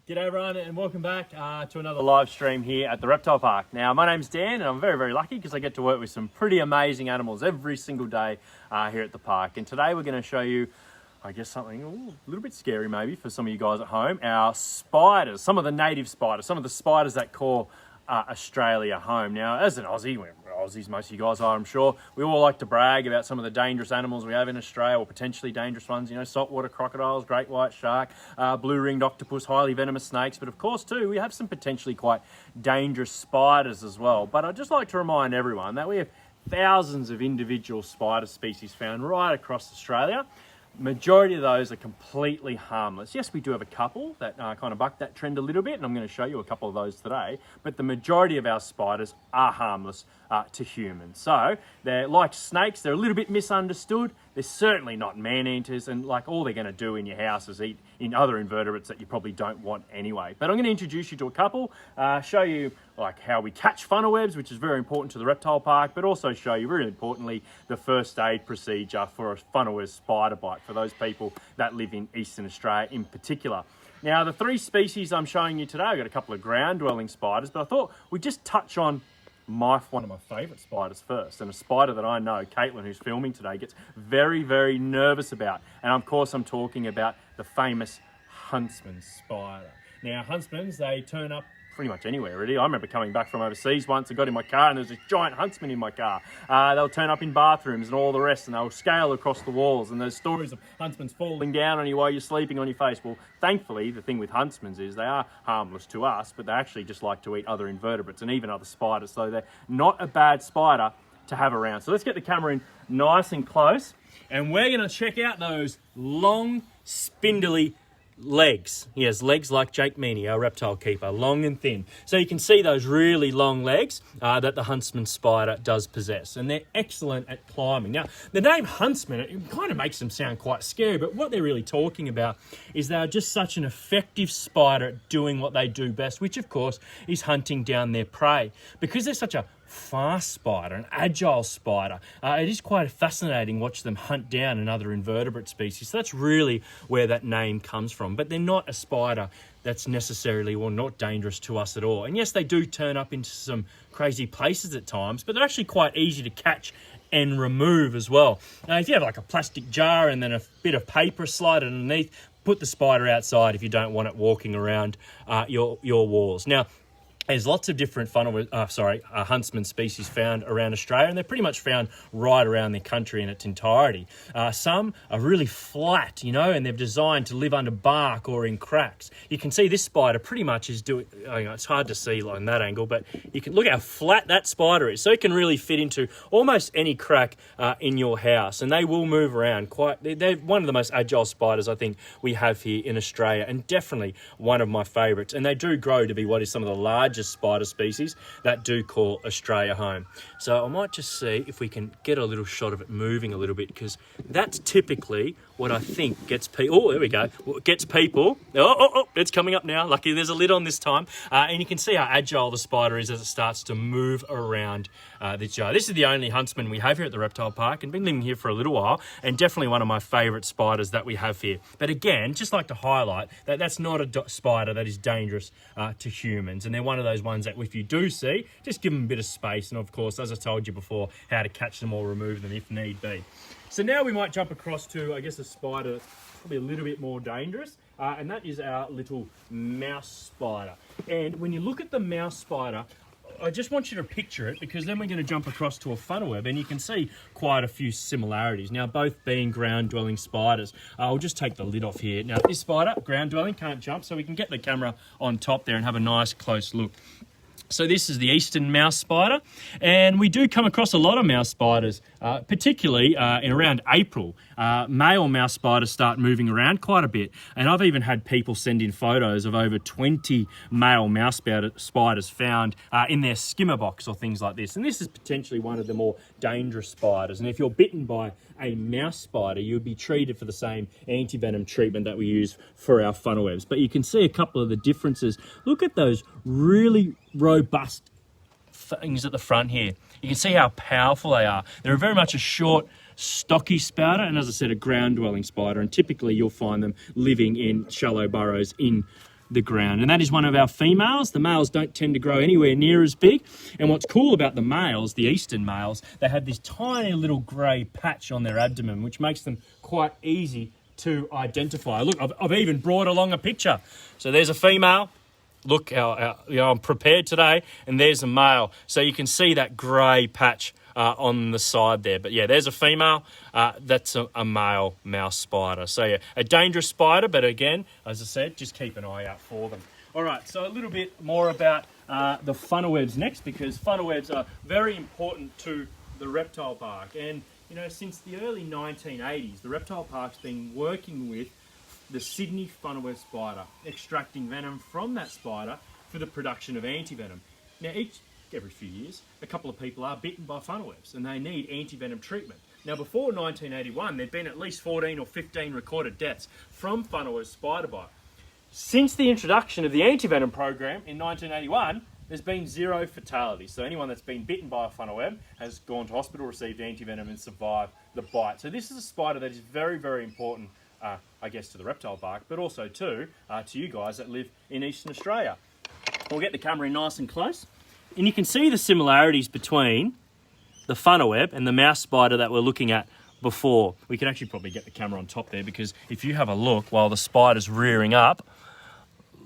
G'day everyone and welcome back to another live stream here at the Reptile Park. Now my name's Dan and I'm very lucky because I get to work with some pretty amazing animals every single day here at the park. And today we're going to show you, I guess, something a little bit scary maybe for some of you guys at home. Our spiders, some of the native spiders, some of the spiders that call Australia home. Now as an Aussie, we're Aussies, most of you guys are I'm sure, we all like to brag about some of the dangerous animals we have in Australia, or potentially dangerous ones, you know, saltwater crocodiles, great white shark, blue-ringed octopus, highly venomous snakes, but of course too we have some potentially quite dangerous spiders as well. But I'd just like to remind everyone that we have thousands of individual spider species found right across Australia. Majority of those are completely harmless. Yes, we do have a couple that kind of buck that trend a little bit, and I'm going to show you a couple of those today, but the majority of our spiders are harmless to humans. So they're like snakes, they're a little bit misunderstood. They're certainly not man-eaters, and like all they're going to do in your house is eat in other invertebrates that you probably don't want anyway. But I'm going to introduce you to a couple, show you like how we catch funnel webs, which is very important to the reptile park, but also show you, really importantly, the first aid procedure for a funnel web spider bite for those people that live in Eastern Australia in particular. Now, the three species I'm showing you today, I've got a couple of ground-dwelling spiders, but I thought we'd just touch on one of my favourite spiders first, and a spider that I know Caitlin, who's filming today, gets very nervous about. And of course I'm talking about the famous Huntsman Spider. Now Huntsmans, they turn up pretty much anywhere really. I remember coming back from overseas once, I got in my car and there was this giant huntsman in my car. They'll turn up in bathrooms and all the rest, and they'll scale across the walls, and there's stories of huntsmans falling down on you while you're sleeping on your face. Well, thankfully the thing with huntsmans is they are harmless to us, but they actually just like to eat other invertebrates and even other spiders, so they're not a bad spider to have around. So let's get the camera in nice and close, and we're going to check out those long spindly legs. He has legs like Jake Meany, our reptile keeper, long and thin. So you can see those really long legs that the Huntsman Spider does possess, and they're excellent at climbing. Now, the name Huntsman, it kind of makes them sound quite scary, but what they're really talking about is they're just such an effective spider at doing what they do best, which of course is hunting down their prey. Because they're such a fast spider, an agile spider, it is quite fascinating watch them hunt down another invertebrate species. So that's really where that name comes from. But they're not a spider that's necessarily, well, not dangerous to us at all. And yes, they do turn up into some crazy places at times, but they're actually quite easy to catch and remove as well. Now, if you have like a plastic jar and then a bit of paper slide underneath, put the spider outside if you don't want it walking around your walls. Now, there's lots of different huntsman species found around Australia, and they're pretty much found right around the country in its entirety. Some are really flat, you know, and they're designed to live under bark or in cracks. You can see this spider pretty much is doing, it's hard to see on that angle, but you can look how flat that spider is. So it can really fit into almost any crack in your house, and they will move around they're one of the most agile spiders I think we have here in Australia, and definitely one of my favourites. And they do grow to be what is some of the largest spider species that do call Australia home. So I might just see if we can get a little shot of it moving a little bit, because that's typically what I think gets people. Oh, there we go. Gets people. Oh, it's coming up now. Lucky there's a lid on this time. And you can see how agile the spider is as it starts to move around this jar. This is the only huntsman we have here at the Reptile Park, and been living here for a little while, and definitely one of my favourite spiders that we have here. But again, just like to highlight that that's not a spider that is dangerous to humans, and they're one of those ones that if you do see, just give them a bit of space, and of course, as I told you before, how to catch them or remove them if need be. So now we might jump across to, I guess, a spider that's probably a little bit more dangerous, and that is our little mouse spider. And when you look at the mouse spider, I just want you to picture it, because then we're going to jump across to a funnel web, and you can see quite a few similarities. Now, both being ground-dwelling spiders. I'll just take the lid off here. Now, this spider, ground-dwelling, can't jump, so we can get the camera on top there and have a nice close look. So this is the eastern mouse spider, and we do come across a lot of mouse spiders, particularly in around April. Male mouse spiders start moving around quite a bit, and I've even had people send in photos of over 20 male mouse spiders found in their skimmer box or things like this. And this is potentially one of the more dangerous spiders, and if you're bitten by a mouse spider, you'll be treated for the same anti-venom treatment that we use for our funnel webs. But you can see a couple of the differences. Look at those really robust things at the front here. You can see how powerful they are. They're very much a short, stocky spider, and as I said, a ground-dwelling spider, and typically you'll find them living in shallow burrows in the ground. And that is one of our females. The males don't tend to grow anywhere near as big. And what's cool about the males, the eastern males, they have this tiny little grey patch on their abdomen, which makes them quite easy to identify. Look, I've even brought along a picture. So there's a female. Look, I'm prepared today, and there's a male. So you can see that grey patch on the side there. But yeah, there's a female. That's a male mouse spider. So yeah, a dangerous spider, but again, as I said, just keep an eye out for them. All right, so a little bit more about the funnel webs next, because funnel webs are very important to the reptile park. And you know, since the early 1980s, the reptile park's been working with the Sydney funnel web spider, extracting venom from that spider for the production of antivenom. Now, every few years, a couple of people are bitten by funnel webs and they need antivenom treatment. Now, before 1981, there'd been at least 14 or 15 recorded deaths from funnel web spider bite. Since the introduction of the antivenom program in 1981, there's been 0 fatalities. So anyone that's been bitten by a funnel web has gone to hospital, received antivenom and survived the bite. So this is a spider that is very, very important, I guess, to the reptile park, but also to you guys that live in Eastern Australia. We'll get the camera in nice and close. And you can see the similarities between the funnel web and the mouse spider that we're looking at before. We can actually probably get the camera on top there, because if you have a look while the spider's rearing up,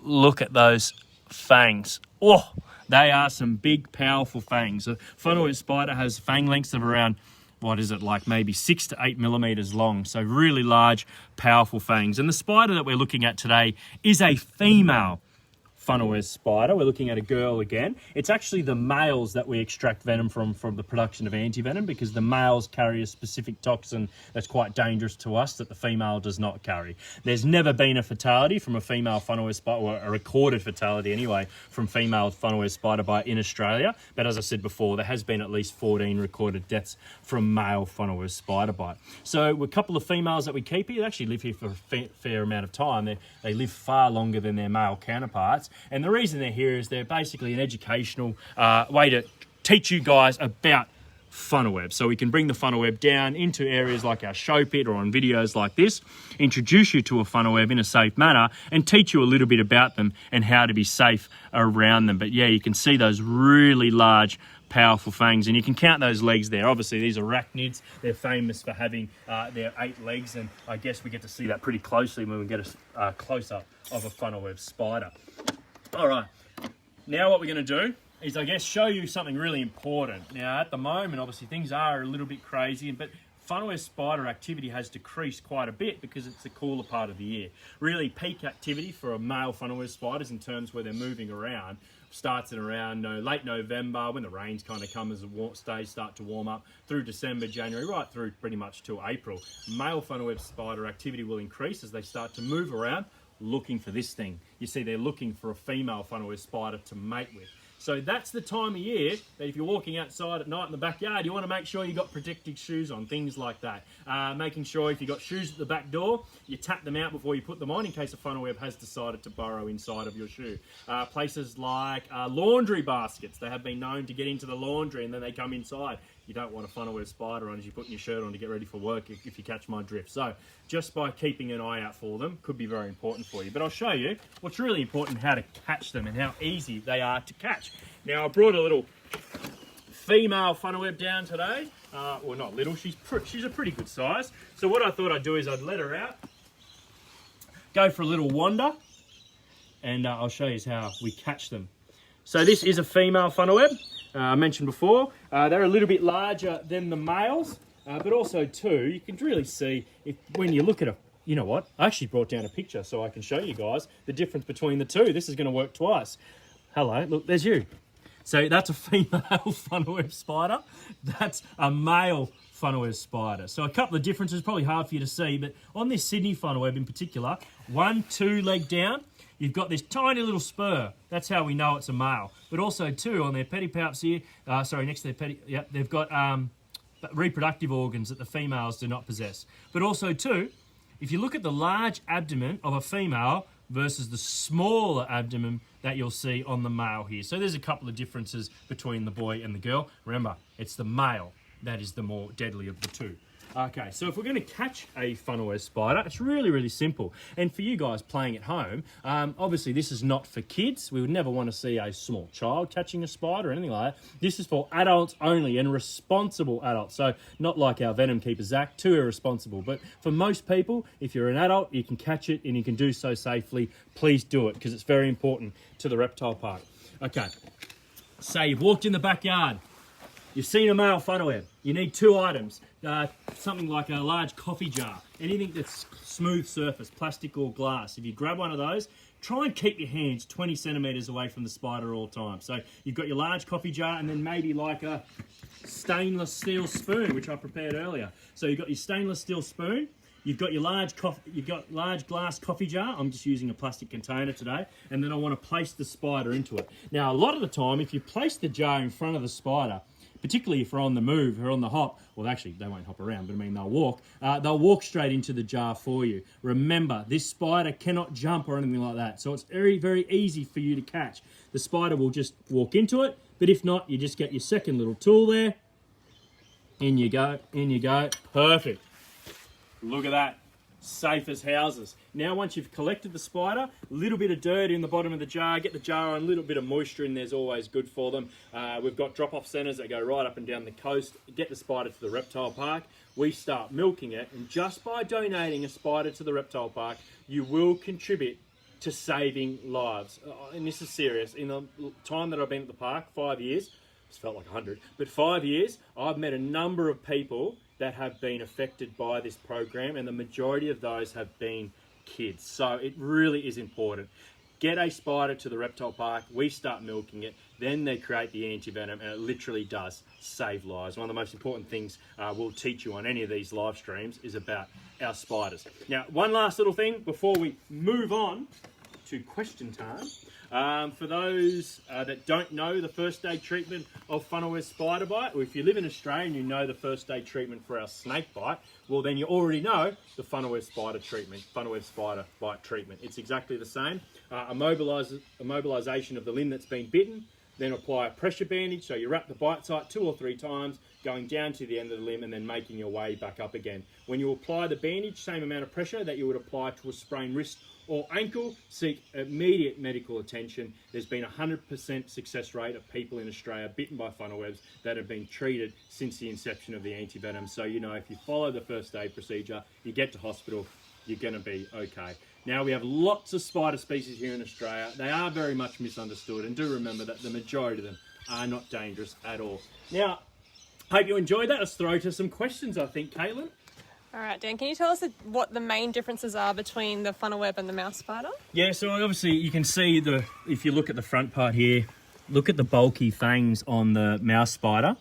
look at those fangs. Oh, they are some big, powerful fangs. A funnel web spider has fang lengths of around, what is it, like maybe 6 to 8 millimeters long. So really large, powerful fangs. And the spider that we're looking at today is a female funnel web spider. We're looking at a girl again. It's actually the males that we extract venom from the production of antivenom, because the males carry a specific toxin that's quite dangerous to us that the female does not carry. There's never been a fatality from a female funnel web spider, or a recorded fatality anyway, from female funnel web spider bite in Australia. But as I said before, there has been at least 14 recorded deaths from male funnel web spider bite. So a couple of females that we keep here, they actually live here for a fair amount of time. They live far longer than their male counterparts. And the reason they're here is they're basically an educational way to teach you guys about funnel web. So we can bring the funnel web down into areas like our show pit or on videos like this, introduce you to a funnel web in a safe manner and teach you a little bit about them and how to be safe around them. But yeah, you can see those really large, powerful fangs, and you can count those legs there. Obviously, these arachnids, they're famous for having their 8 legs, and I guess we get to see that pretty closely when we get a close-up of a funnel web spider. All right, now what we're going to do is, I guess, show you something really important. Now, at the moment, obviously, things are a little bit crazy, but funnel web spider activity has decreased quite a bit because it's the cooler part of the year. Really, peak activity for a male funnel web spiders in terms where they're moving around starts in around late November, when the rains kind of come as the days start to warm up, through December, January, right through pretty much till April. Male funnel web spider activity will increase as they start to move around looking for this thing. You see, they're looking for a female funnel web spider to mate with. So that's the time of year that if you're walking outside at night in the backyard, you want to make sure you've got protective shoes on, things like that. Making sure if you've got shoes at the back door, you tap them out before you put them on in case a funnel web has decided to burrow inside of your shoe. Places like laundry baskets, they have been known to get into the laundry and then they come inside. You don't want a funnel web spider on as you're putting your shirt on to get ready for work, if you catch my drift. So just by keeping an eye out for them could be very important for you. But I'll show you what's really important, how to catch them and how easy they are to catch. Now, I brought a little female funnel web down today. Well, not little, she's a pretty good size. So what I thought I'd do is I'd let her out, go for a little wander, and I'll show you how we catch them. So this is a female funnel web. I mentioned before, they're a little bit larger than the males, but also too, you can really see when you look at you know what, I actually brought down a picture so I can show you guys the difference between the two. This is going to work twice. Hello, look, there's you. So that's a female funnel web spider. That's a male funnel web spider. So a couple of differences, probably hard for you to see, but on this Sydney funnel web in particular, 1-2 leg down, you've got this tiny little spur. That's how we know it's a male. But also too, on their pedipalps here, next to their they've got reproductive organs that the females do not possess. But also too, if you look at the large abdomen of a female versus the smaller abdomen that you'll see on the male here. So there's a couple of differences between the boy and the girl. Remember, it's the male that is the more deadly of the two. Okay, so if we're going to catch a funnel web spider, it's really, really simple. And for you guys playing at home, obviously this is not for kids. We would never want to see a small child catching a spider or anything like that. This is for adults only and responsible adults. So not like our venom keeper, Zach, too irresponsible. But for most people, if you're an adult, you can catch it and you can do so safely. Please do it because it's very important to the reptile park. Okay, say you've walked in the backyard. You've seen a male funnel web. You need 2 items. Something like a large coffee jar. Anything that's smooth surface, plastic or glass. If you grab one of those, try and keep your hands 20 centimetres away from the spider all the time. So you've got your large coffee jar and then maybe like a stainless steel spoon, which I prepared earlier. So you've got your stainless steel spoon. You've got your large glass coffee jar. I'm just using a plastic container today. And then I want to place the spider into it. Now, a lot of the time, if you place the jar in front of the spider, particularly if they're on the move or on the hop, well, actually, they won't hop around, but I mean, they'll walk straight into the jar for you. Remember, this spider cannot jump or anything like that, so it's very, very easy for you to catch. The spider will just walk into it, but if not, you just get your second little tool there. In you go, perfect. Look at that. Safe as houses. Now once you've collected the spider, a little bit of dirt in the bottom of the jar, get the jar on, a little bit of moisture in there's always good for them. We've got drop-off centres that go right up and down the coast. Get the spider to the reptile park. We start milking it, and just by donating a spider to the reptile park, you will contribute to saving lives. And this is serious. In the time that I've been at the park, 5 years, it's felt like 100, but 5 years, I've met a number of people that have been affected by this program, and the majority of those have been kids. So it really is important. Get a spider to the reptile park, we start milking it, then they create the anti-venom, and it literally does save lives. One of the most important things we'll teach you on any of these live streams is about our spiders. Now, one last little thing before we move on to question time. For those that don't know the first aid treatment of funnel web spider bite, or if you live in Australia and you know the first aid treatment for our snake bite, well then you already know the funnel web spider bite treatment. It's exactly the same. Immobilisation of the limb that's been bitten, then apply a pressure bandage, so you wrap the bite site 2 or 3 times, going down to the end of the limb and then making your way back up again. When you apply the bandage, same amount of pressure that you would apply to a sprained wrist or ankle, seek immediate medical attention. There's been a 100% success rate of people in Australia bitten by funnel webs that have been treated since the inception of the anti-venom. So, you know, if you follow the first aid procedure, you get to hospital, you're going to be okay. Now, we have lots of spider species here in Australia. They are very much misunderstood, and do remember that the majority of them are not dangerous at all. Now, hope you enjoyed that. Let's throw to some questions, I think, Caitlin. All right, Dan, can you tell us what the main differences are between the funnel web and the mouse spider? Yeah, so obviously you can see if you look at the front part here, look at the bulky fangs on the mouse spider.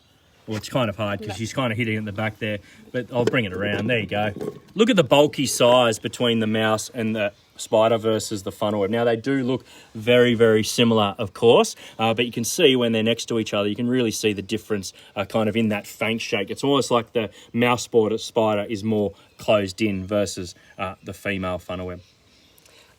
Well, it's kind of hard because she's kind of hitting at the back there, but I'll bring it around. There you go. Look at the bulky size between the mouse and the spider versus the funnel web. Now, they do look very, very similar, of course, but you can see when they're next to each other, you can really see the difference kind of in that fang shake. It's almost like the mouse spider is more closed in versus the female funnel web.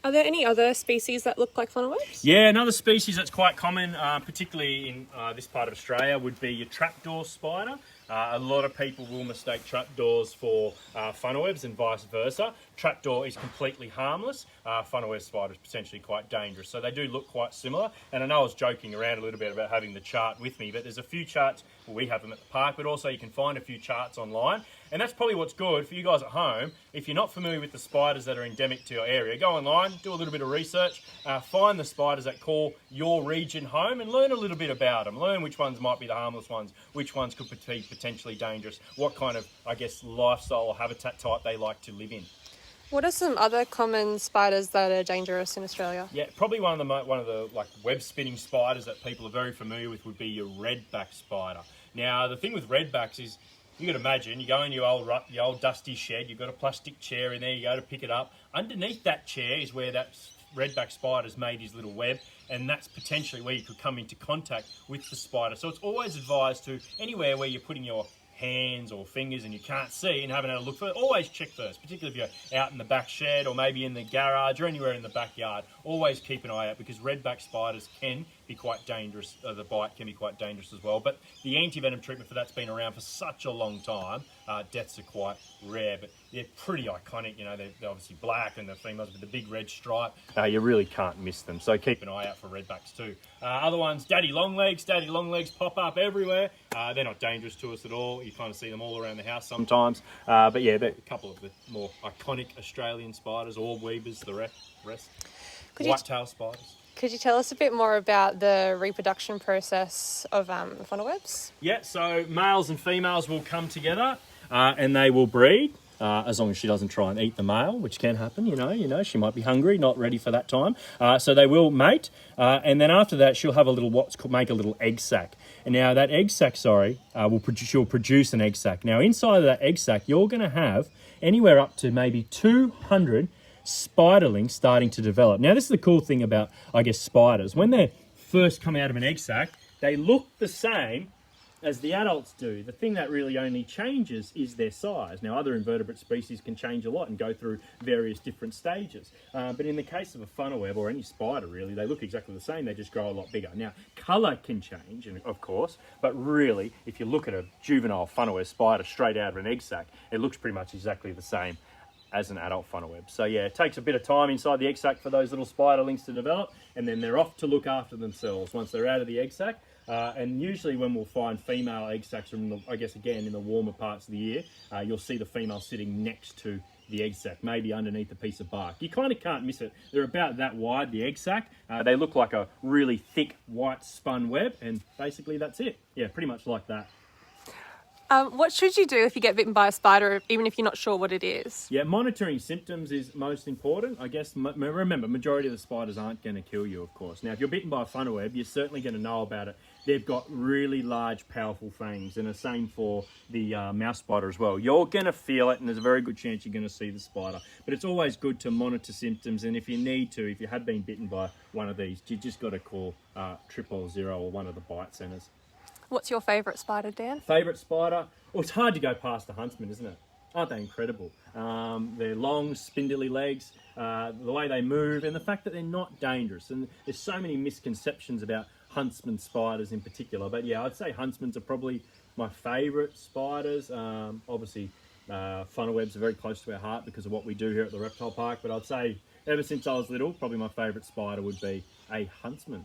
Are there any other species that look like funnel webs? Yeah, another species that's quite common, particularly in this part of Australia, would be your trapdoor spider. A lot of people will mistake trapdoors for funnel webs and vice versa. Trapdoor is completely harmless. Funnel web spider is potentially quite dangerous. So they do look quite similar. And I know I was joking around a little bit about having the chart with me, but there's a few charts, well, we have them at the park, but also you can find a few charts online. And that's probably what's good for you guys at home. If you're not familiar with the spiders that are endemic to your area, go online, do a little bit of research, find the spiders that call your region home and learn a little bit about them. Learn which ones might be the harmless ones, which ones could be potentially dangerous, what kind of, I guess, lifestyle or habitat type they like to live in. What are some other common spiders that are dangerous in Australia? Yeah, probably one of the like web spinning spiders that people are very familiar with would be your redback spider. Now, the thing with redbacks is, you can imagine, you go in your old dusty shed, you've got a plastic chair in there, you go to pick it up. Underneath that chair is where that redback spider's made his little web, and that's potentially where you could come into contact with the spider. So it's always advised to, anywhere where you're putting your hands or fingers and you can't see and haven't had a look for it, always check first, particularly if you're out in the back shed or maybe in the garage or anywhere in the backyard. Always keep an eye out because redback spiders can be quite dangerous. The bite can be quite dangerous as well, but the anti-venom treatment for that's been around for such a long time. deaths are quite rare, but they're pretty iconic. You know, they're obviously black and the females with the big red stripe. You really can't miss them, so keep an eye out for redbacks too. Other ones, daddy long legs pop up everywhere. They're not dangerous to us at all. You kind of see them all around the house sometimes. But yeah, they're a couple of the more iconic Australian spiders, orb weavers, the rest. White-tail spiders. Could you tell us a bit more about the reproduction process of funnel webs? Yeah, so males and females will come together and they will breed. As long as she doesn't try and eat the male, which can happen, you know, she might be hungry, not ready for that time. So they will mate, and then after that, she'll have a little make a little egg sac. And now that egg sac, she'll produce an egg sac. Now inside of that egg sac, you're going to have anywhere up to maybe 200 spiderlings starting to develop. Now this is the cool thing about, I guess, spiders. When they first come out of an egg sac, they look the same as the adults do. The thing that really only changes is their size. Now other invertebrate species can change a lot and go through various different stages. But in the case of a funnel web or any spider really, they look exactly the same, they just grow a lot bigger. Now colour can change, and of course, but really if you look at a juvenile funnel web spider straight out of an egg sac, it looks pretty much exactly the same as an adult funnel web. So yeah, it takes a bit of time inside the egg sac for those little spiderlings to develop, and then they're off to look after themselves once they're out of the egg sac. And usually when we'll find female egg sacs in the warmer parts of the year, you'll see the female sitting next to the egg sac, maybe underneath a piece of bark. You kind of can't miss it. They're about that wide, the egg sac. They look like a really thick white spun web, and basically that's it. Yeah, pretty much like that. What should you do if you get bitten by a spider, even if you're not sure what it is? Yeah, monitoring symptoms is most important. I guess, remember, majority of the spiders aren't going to kill you, of course. Now, if you're bitten by a funnel web, you're certainly going to know about it. They've got really large, powerful fangs, and the same for the mouse spider as well. You're going to feel it, and there's a very good chance you're going to see the spider. But it's always good to monitor symptoms, and if you need to, if you have been bitten by one of these, you just got to call 000 or one of the bite centres. What's your favourite spider, Dan? Favourite spider? Well, it's hard to go past the Huntsman, isn't it? Aren't they incredible? Their long, spindly legs, the way they move, and the fact that they're not dangerous. And there's so many misconceptions about Huntsman spiders in particular. But yeah, I'd say Huntsmans are probably my favourite spiders. Obviously, funnel webs are very close to our heart because of what we do here at the Reptile Park. But I'd say ever since I was little, probably my favourite spider would be a Huntsman.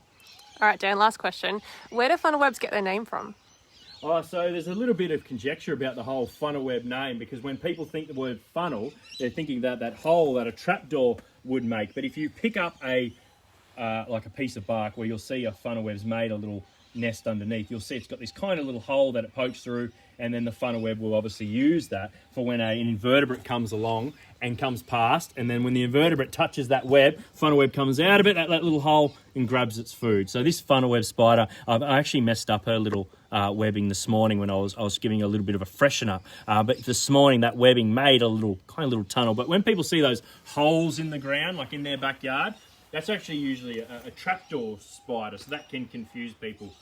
All right, Dan, last question. Where do funnel webs get their name from? Oh, so there's a little bit of conjecture about the whole funnel web name, because when people think the word funnel, they're thinking that hole that a trapdoor would make. But if you pick up like a piece of bark where you'll see a funnel web's made a little nest underneath, you'll see it's got this kind of little hole that it pokes through, and then the funnel web will obviously use that for when an invertebrate comes along and comes past, and then when the invertebrate touches that web, funnel web comes out of it, that little hole, and grabs its food. So this funnel web spider, I actually messed up her little webbing this morning when I was giving her a little bit of a freshen up. But this morning that webbing made a little tunnel. But when people see those holes in the ground, like in their backyard, that's actually usually a trapdoor spider, so that can confuse people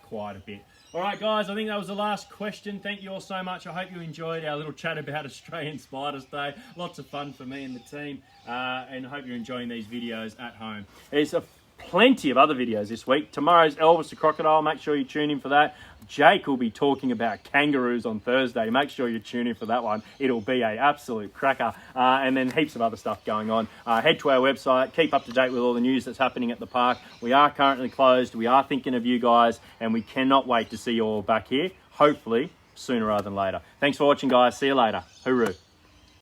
quite a bit. All right, guys, I think that was the last question. Thank you all so much. I hope you enjoyed our little chat about Australian Spiders Day. Lots of fun for me and the team, and I hope you're enjoying these videos at home. There's plenty of other videos this week. Tomorrow's Elvis the Crocodile. Make sure you tune in for that. Jake will be talking about kangaroos on Thursday. Make sure you tune in for that one. It'll be an absolute cracker. And then heaps of other stuff going on. Head to our website. Keep up to date with all the news that's happening at the park. We are currently closed. We are thinking of you guys, and we cannot wait to see you all back here, hopefully sooner rather than later. Thanks for watching, guys. See you later. Hooroo.